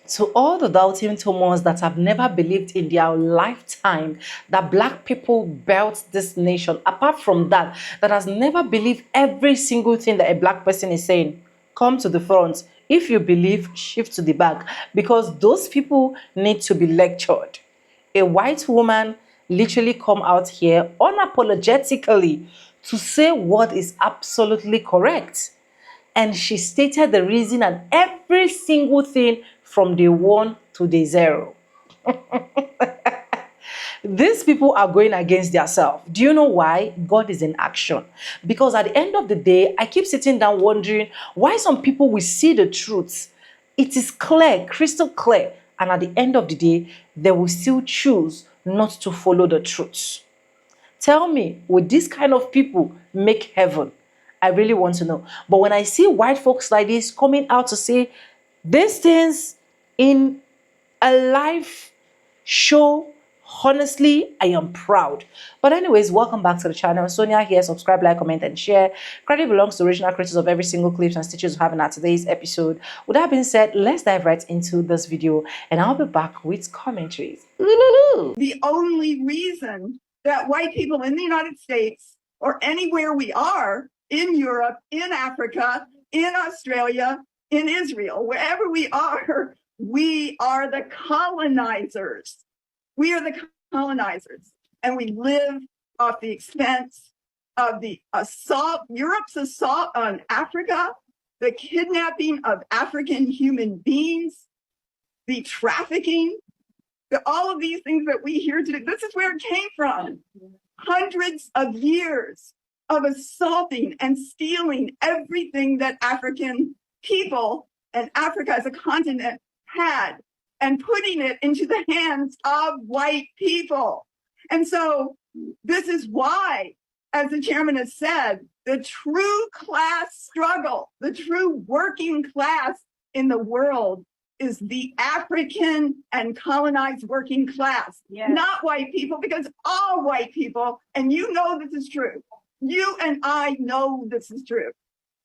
To all the doubting Thomas that have never believed in their lifetime that black people built this nation, apart from that, that has never believed every single thing that a black person is saying, come to the front. If you believe, shift to the back, because those people need to be lectured. A white woman literally come out here unapologetically to say what is absolutely correct. And she stated the reason and every single thing from day one to day zero. These people are going against themselves. Do you know why? God is in action. Because at the end of the day, I keep sitting down wondering why some people will see the truth. It is clear, crystal clear. And at the end of the day, they will still choose not to follow the truth. Tell me, would this kind of people make heaven? I really want to know. But when I see white folks like this coming out to say these things in a live show, honestly, I am proud. But anyways, welcome back to the channel. Sonia here. Subscribe, like, comment, and share. Credit belongs to original creators of every single clips and stitches we have in our today's episode. With that being said, let's dive right into this video, and I'll be back with commentaries. The only reason that white people in the United States or anywhere we are, in Europe, in Africa, in Australia, in Israel, wherever we are the colonizers. We are the colonizers, and we live off the expense of the assault, Europe's assault on Africa, the kidnapping of African human beings, the trafficking, all of these things that we hear today. This is where it came from. Hundreds of years of assaulting and stealing everything that African people and Africa as a continent had, and putting it into the hands of white people. And so this is why, as the chairman has said, the true class struggle, the true working class in the world is the African and colonized working class, not white people, because all white people, and you know this is true, you and I know this is true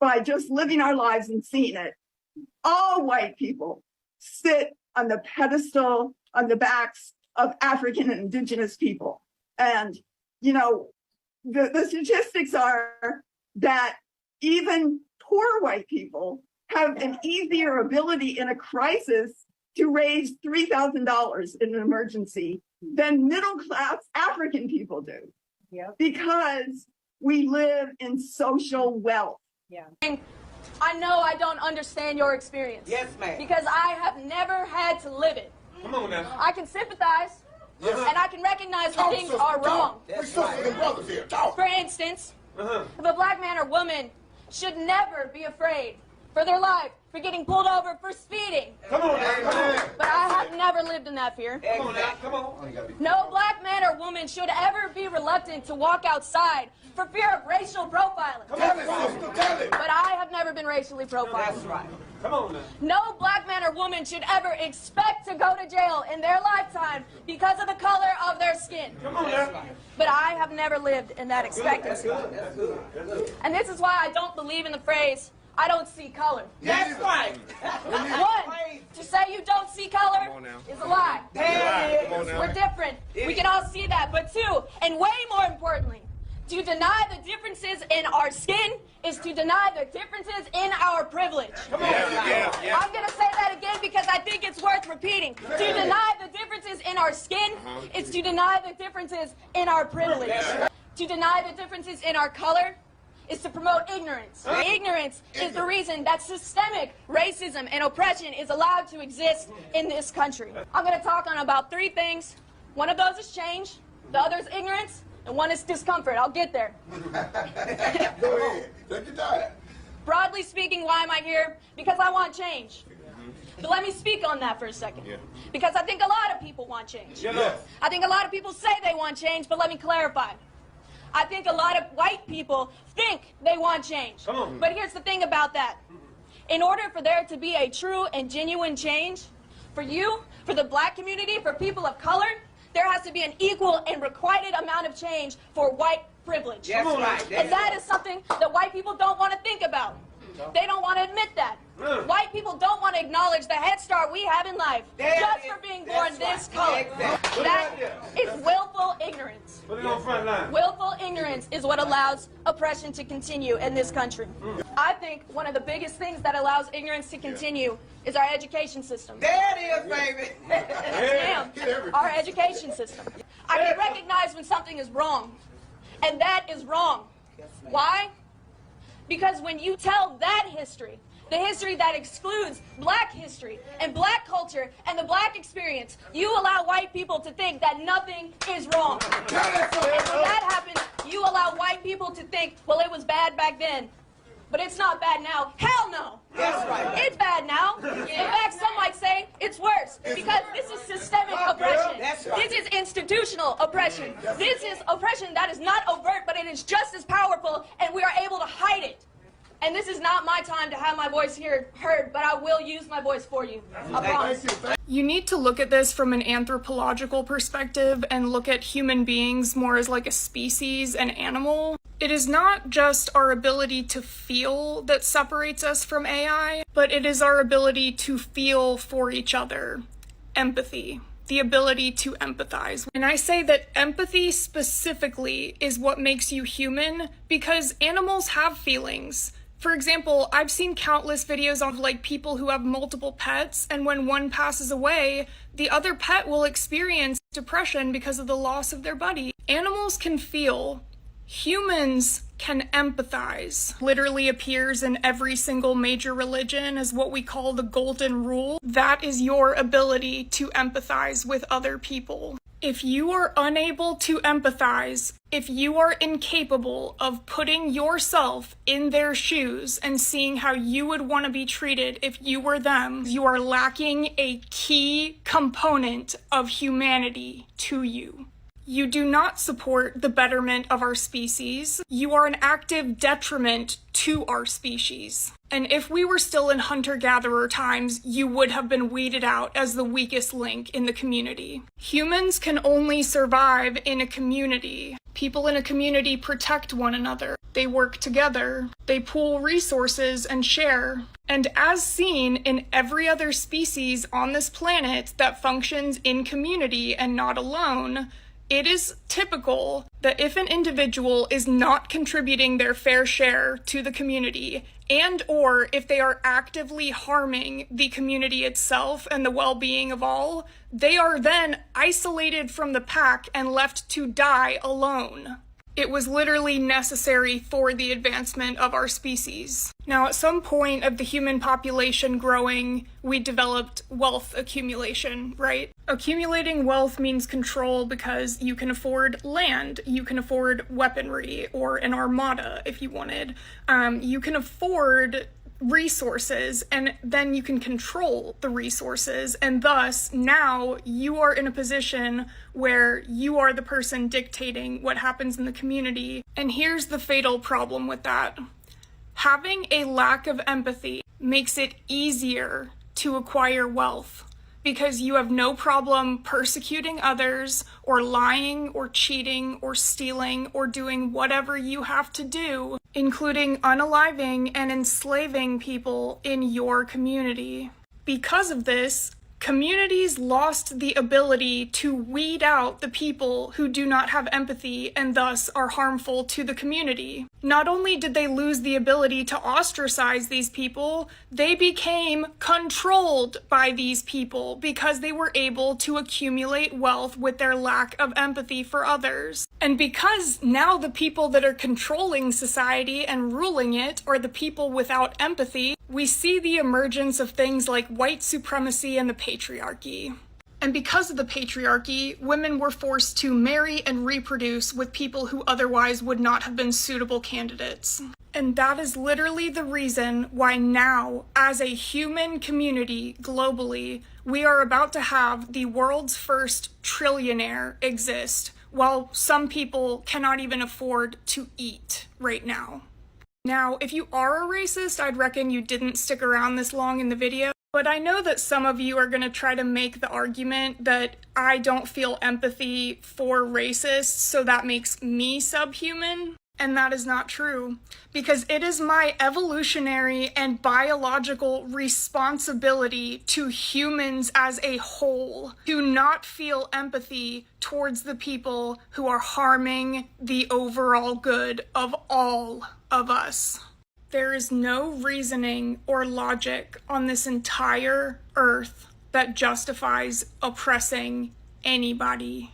by just living our lives and seeing it. All white people sit on the pedestal, on the backs of African and indigenous people. And, you know, the statistics are that even poor white people have an easier ability in a crisis to raise $3,000 in an emergency than middle-class African people do. Because we live in social wealth. I know I don't understand your experience. Yes, ma'am. Because I have never had to live it. Come on now. I can sympathize, and I can recognize when things are wrong. For instance, if a black man or woman should never be afraid for their life, for getting pulled over for speeding. Come on now. Come on. But I have never lived in that fear. Come on now. Come on. No black man or woman should ever be reluctant to walk outside for fear of racial profiling. Tell it. But I have never been racially profiled. That's right. Come on now. No black man or woman should ever expect to go to jail in their lifetime because of the color of their skin. Come on now. But I have never lived in that expectancy. That's good. And this is why I don't believe in the phrase, I don't see color. That's right. One, to say you don't see color is a lie. We're different. We can all see that. But two, and way more importantly, to deny the differences in our skin is to deny the differences in our privilege. Come on. Yeah. I'm going to say that again because I think it's worth repeating. To deny the differences in our skin is to deny the differences in our privilege. To deny the differences in our color is to promote ignorance. Ignorance is the reason that systemic racism and oppression is allowed to exist in this country. I'm going to talk on about three things. One of those is change, the other is ignorance, and one is discomfort. I'll get there. Go ahead. Take your time. Broadly speaking, why am I here? Because I want change. But let me speak on that for a second. Because I think a lot of people want change. I think a lot of people say they want change, but let me clarify. I think a lot of white people think they want change. But here's the thing about that. In order for there to be a true and genuine change, for you, for the black community, for people of color, there has to be an equal and requited amount of change for white privilege. That's right. And that is something that white people don't want to think about. They don't want to admit that. White people don't want to acknowledge the head start we have in life just for being born this color. That is willful ignorance. Put it on front line. Willful ignorance is what allows oppression to continue in this country. I think one of the biggest things that allows ignorance to continue is our education system. There it is, baby. Damn, our education system. I can recognize when something is wrong, and that is wrong. Why? Because when you tell that history, the history that excludes black history and black culture and the black experience, you allow white people to think that nothing is wrong. And when that happens, you allow white people to think, well, it was bad back then, but it's not bad now. Hell no. That's right. It's bad now. In fact, some might say it's worse because this is systemic oppression. That's right. This is institutional oppression. This is oppression that is not overt, but it is just as powerful, and we are able to hide it. And this is not my time to have my voice heard, but I will use my voice for you. I promise. You need to look at this from an anthropological perspective and look at human beings more as like a species, an animal. It is not just our ability to feel that separates us from AI, but it is our ability to feel for each other. Empathy. The ability to empathize. And I say that empathy specifically is what makes you human because animals have feelings. For example, I've seen countless videos of like people who have multiple pets, and when one passes away, the other pet will experience depression because of the loss of their buddy. Animals can feel. Humans can empathize. Literally appears in every single major religion as what we call the golden rule. That is your ability to empathize with other people. If you are unable to empathize, if you are incapable of putting yourself in their shoes and seeing how you would want to be treated if you were them, you are lacking a key component of humanity to you. You do not support the betterment of our species. You are an active detriment to our species. And if we were still in hunter-gatherer times, you would have been weeded out as the weakest link in the community. Humans can only survive in a community. People in a community protect one another. They work together. They pool resources and share. And as seen in every other species on this planet that functions in community and not alone, it is typical that if an individual is not contributing their fair share to the community, and or if they are actively harming the community itself and the well-being of all, they are then isolated from the pack and left to die alone. It was literally necessary for the advancement of our species. Now, at some point of the human population growing, we developed wealth accumulation, right? Accumulating wealth means control because you can afford land, you can afford weaponry, or an armada if you wanted. You can afford resources, and then you can control the resources, and thus now you are in a position where you are the person dictating what happens in the community. And here's the fatal problem with that. Having a lack of empathy makes it easier to acquire wealth because you have no problem persecuting others or lying or cheating or stealing or doing whatever you have to do, including unaliving and enslaving people in your community. Because of this, communities lost the ability to weed out the people who do not have empathy and thus are harmful to the community. Not only did they lose the ability to ostracize these people, they became controlled by these people because they were able to accumulate wealth with their lack of empathy for others. And because now the people that are controlling society and ruling it are the people without empathy, we see the emergence of things like white supremacy and the patriarchy. And because of the patriarchy, women were forced to marry and reproduce with people who otherwise would not have been suitable candidates. And that is literally the reason why now, as a human community globally, we are about to have the world's first trillionaire exist, while some people cannot even afford to eat right now. Now, if you are a racist, I'd reckon you didn't stick around this long in the video. But I know that some of you are going to try to make the argument that I don't feel empathy for racists, so that makes me subhuman. And that is not true, because it is my evolutionary and biological responsibility to humans as a whole to not feel empathy towards the people who are harming the overall good of all of us. There is no reasoning or logic on this entire earth that justifies oppressing anybody.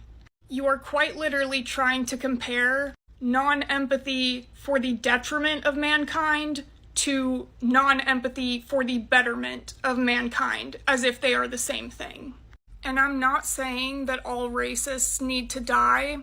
You are quite literally trying to compare non-empathy for the detriment of mankind to non-empathy for the betterment of mankind, as if they are the same thing. And I'm not saying that all racists need to die,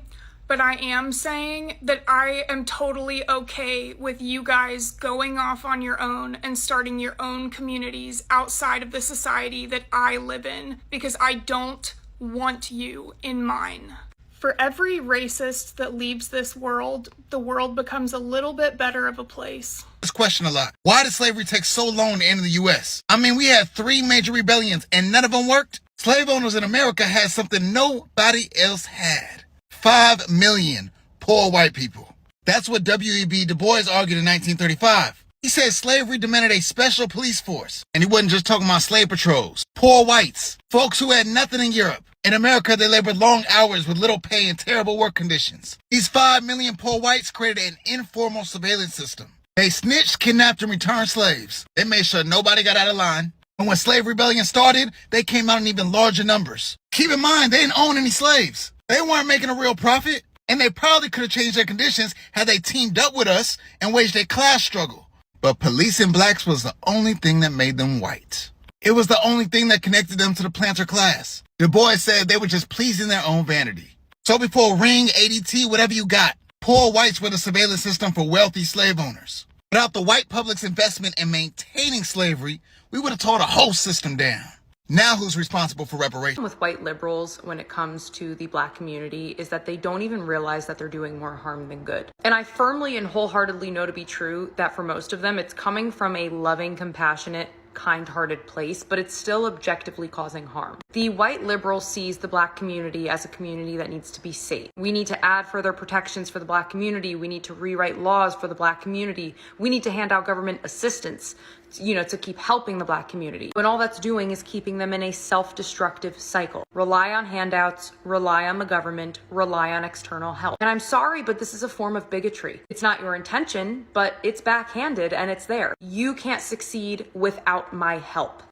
but I am saying that I am totally okay with you guys going off on your own and starting your own communities outside of the society that I live in, because I don't want you in mine. For every racist that leaves this world, the world becomes a little bit better of a place. This question a lot. Why did slavery take so long to end in the U.S.? I mean, we had 3 major rebellions and none of them worked. Slave owners in America had something nobody else had. 5 million poor white people. That's what W.E.B. Du Bois argued in 1935. He said slavery demanded a special police force. And he wasn't just talking about slave patrols. Poor whites, folks who had nothing in Europe. In America, they labored long hours with little pay and terrible work conditions. These 5 million poor whites created an informal surveillance system. They snitched, kidnapped, and returned slaves. They made sure nobody got out of line. And when slave rebellion started, they came out in even larger numbers. Keep in mind, they didn't own any slaves. They weren't making a real profit. And they probably could have changed their conditions had they teamed up with us and waged a class struggle. But policing blacks was the only thing that made them white. It was the only thing that connected them to the planter class. Du Bois said they were just pleasing their own vanity. So before Ring, ADT, whatever you got, poor whites were the surveillance system for wealthy slave owners. Without the white public's investment in maintaining slavery, we would have tore the whole system down. Now who's responsible for reparations? With white liberals when it comes to the black community is that they don't even realize that they're doing more harm than good. And I firmly and wholeheartedly know to be true that for most of them, it's coming from a loving, compassionate, kind-hearted place, but it's still objectively causing harm. The white liberal sees the black community as a community that needs to be safe. We need to add further protections for the black community. We need to rewrite laws for the black community. We need to hand out government assistance, to keep helping the black community. When all that's doing is keeping them in a self-destructive cycle. Rely on handouts, rely on the government, rely on external help. And I'm sorry, but this is a form of bigotry. It's not your intention, but it's backhanded and it's there. You can't succeed without my help.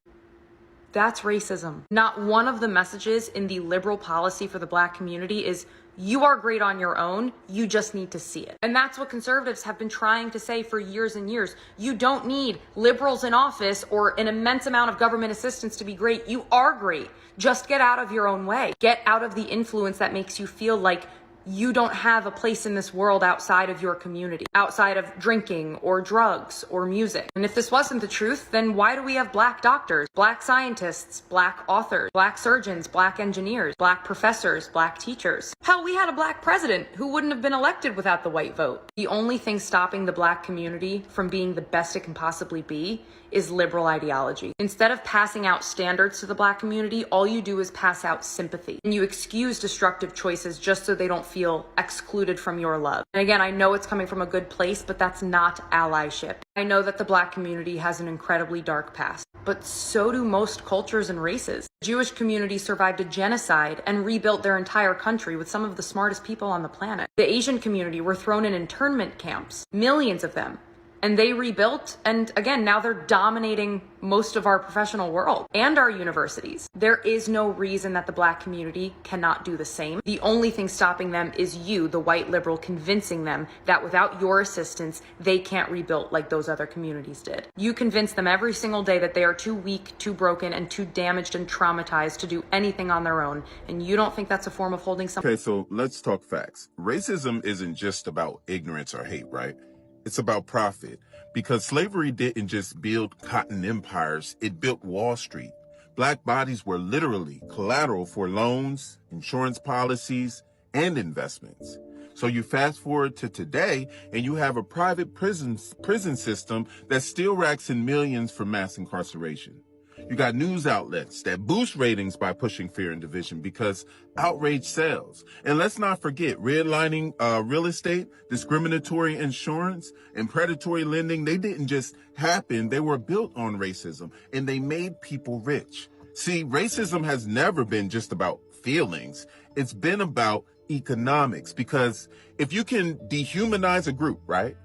That's racism. Not one of the messages in the liberal policy for the black community is, you are great on your own, you just need to see it. And that's what conservatives have been trying to say for years and years. You don't need liberals in office or an immense amount of government assistance to be great. You are great. Just get out of your own way. Get out of the influence that makes you feel like you don't have a place in this world outside of your community, outside of drinking or drugs or music. And if this wasn't the truth, then why do we have black doctors, black scientists, black authors, black surgeons, black engineers, black professors, black teachers? Hell, we had a black president who wouldn't have been elected without the white vote. The only thing stopping the black community from being the best it can possibly be is liberal ideology. Instead of passing out standards to the black community, all you do is pass out sympathy. And you excuse destructive choices just so they don't feel excluded from your love. And again, I know it's coming from a good place, but that's not allyship. I know that the black community has an incredibly dark past, but so do most cultures and races. The Jewish community survived a genocide and rebuilt their entire country with some of the smartest people on the planet. The Asian community were thrown in internment camps, millions of them. And they rebuilt, and again, now they're dominating most of our professional world and our universities. There is no reason that the black community cannot do the same. The only thing stopping them is you, the white liberal, convincing them that without your assistance, they can't rebuild like those other communities did. You convince them every single day that they are too weak, too broken, and too damaged and traumatized to do anything on their own. And you don't think that's a form of holding someone? Okay, so let's talk facts. Racism isn't just about ignorance or hate, right? It's about profit, because slavery didn't just build cotton empires, it built Wall Street. Black bodies were literally collateral for loans, insurance policies, and investments. So you fast forward to today, and you have a private prison system that still racks in millions for mass incarceration. You got news outlets that boost ratings by pushing fear and division because outrage sells. And let's not forget, redlining real estate, discriminatory insurance, and predatory lending, they didn't just happen. They were built on racism, and they made people rich. See, racism has never been just about feelings. It's been about economics, because if you can dehumanize a group, right,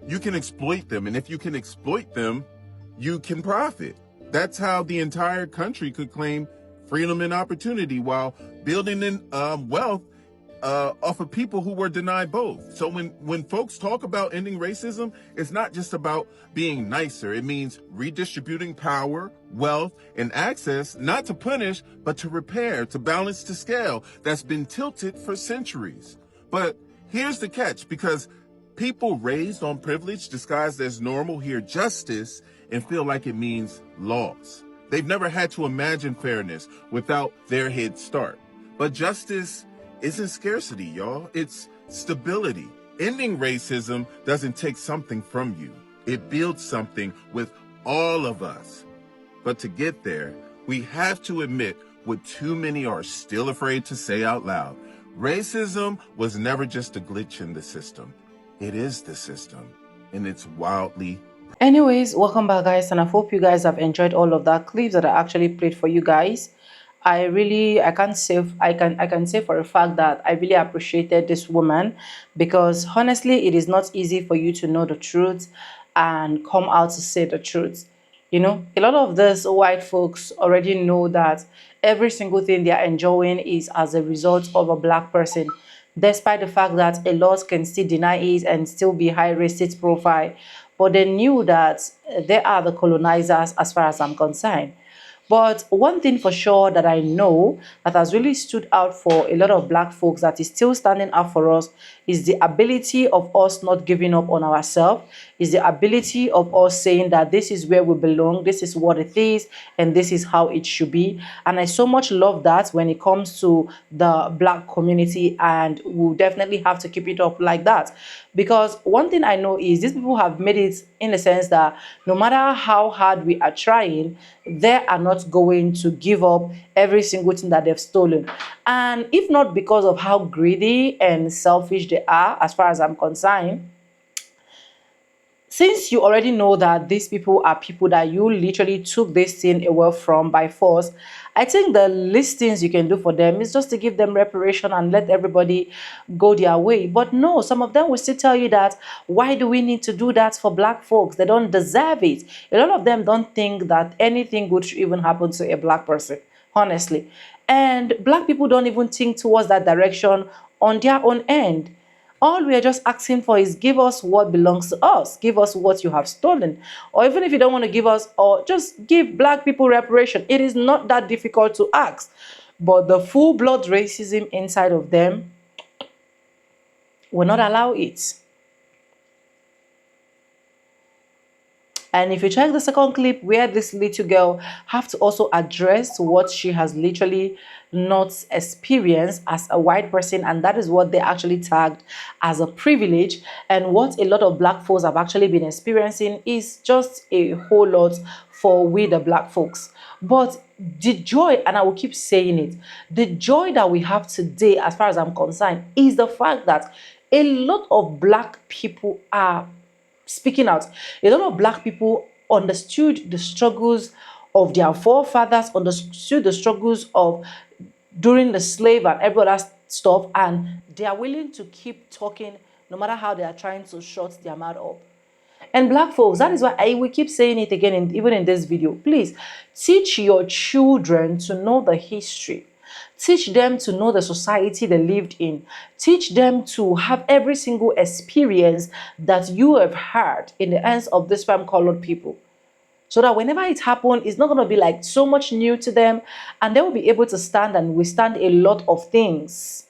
you can exploit them. And if you can exploit them, you can profit. That's how the entire country could claim freedom and opportunity while building in wealth off of people who were denied both. So when folks talk about ending racism, it's not just about being nicer. It means redistributing power, wealth, and access, not to punish, but to repair, to balance the scale that's been tilted for centuries. But here's the catch, because people raised on privilege disguised as normal hear justice and feel like it means laws. They've never had to imagine fairness without their head start. But justice isn't scarcity, y'all. It's stability. Ending racism doesn't take something from you. It builds something with all of us. But to get there, we have to admit what too many are still afraid to say out loud. Racism was never just a glitch in the system. It is the system, and it's wildly. Anyways, welcome back, guys, and I hope you guys have enjoyed all of that clips that I actually played for you guys. I can say for a fact that I really appreciated this woman, because honestly, it is not easy for you to know the truth and come out to say the truth. You know, a lot of these white folks already know that every single thing they are enjoying is as a result of a black person, despite the fact that a lot can still deny it and still be high racist profile. But they knew that they are the colonizers as far as I'm concerned. But one thing for sure that I know that has really stood out for a lot of black folks, that is still standing out for us, is the ability of us not giving up on ourselves, is the ability of us saying that this is where we belong, this is what it is, and this is how it should be. And I so much love that when it comes to the black community, and we'll definitely have to keep it up like that. Because one thing I know is these people have made it in the sense that no matter how hard we are trying, they are not going to give up every single thing that they've stolen. And if not because of how greedy and selfish they are, as far as I'm concerned, since you already know that these people are people that you literally took this thing away from by force, I think the least things you can do for them is just to give them reparation and let everybody go their way. But no, some of them will still tell you that, why do we need to do that for black folks? They don't deserve it. A lot of them don't think that anything good should even happen to a black person, honestly. And black people don't even think towards that direction on their own end. All we are just asking for is, give us what belongs to us. Give us what you have stolen. Or even if you don't want to give us, or just give black people reparation. It is not that difficult to ask. But the full-blood racism inside of them will not allow it. And if you check the second clip where this little girl have to also address what she has literally not experienced as a white person, and that is what they actually tagged as a privilege, and what a lot of black folks have actually been experiencing is just a whole lot for we the black folks. But the joy, and I will keep saying it, the joy that we have today, as far as I'm concerned, is the fact that a lot of black people are speaking out. A lot of black people understood the struggles of their forefathers, understood the struggles of during the slave and every other stuff, and they are willing to keep talking no matter how they are trying to shut their mouth up. And black folks, that is why I will keep saying it again, even in this video. Please teach your children to know the history. Teach them to know the society they lived in. Teach them to have every single experience that you have had in the hands of these colored people. So that whenever it happens, it's not going to be like so much new to them, and they will be able to stand and withstand a lot of things.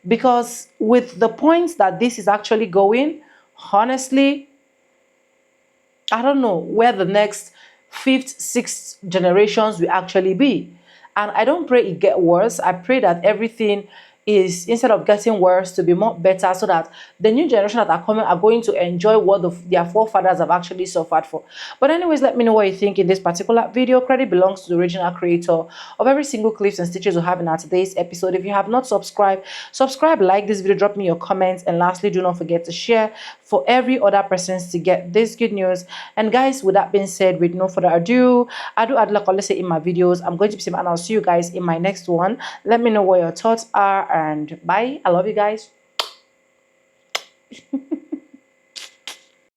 Because with the points that this is actually going, honestly, I don't know where the next 5th, 6th generations will actually be. And I don't pray it get worse. I pray that everything is, instead of getting worse, to be more better, so that the new generation that are coming are going to enjoy what their forefathers have actually suffered for. But anyways, let me know what you think in this particular video. Credit belongs to the original creator of every single clips and stitches we have in our today's episode. If you have not subscribed, subscribe, like this video, drop me your comments, and lastly, do not forget to share for every other person to get this good news. And guys, with that being said, with no further ado, I do add like I say in my videos, I'm going to be saying, and I'll see you guys in my next one. Let me know what your thoughts are, and bye. I love you guys.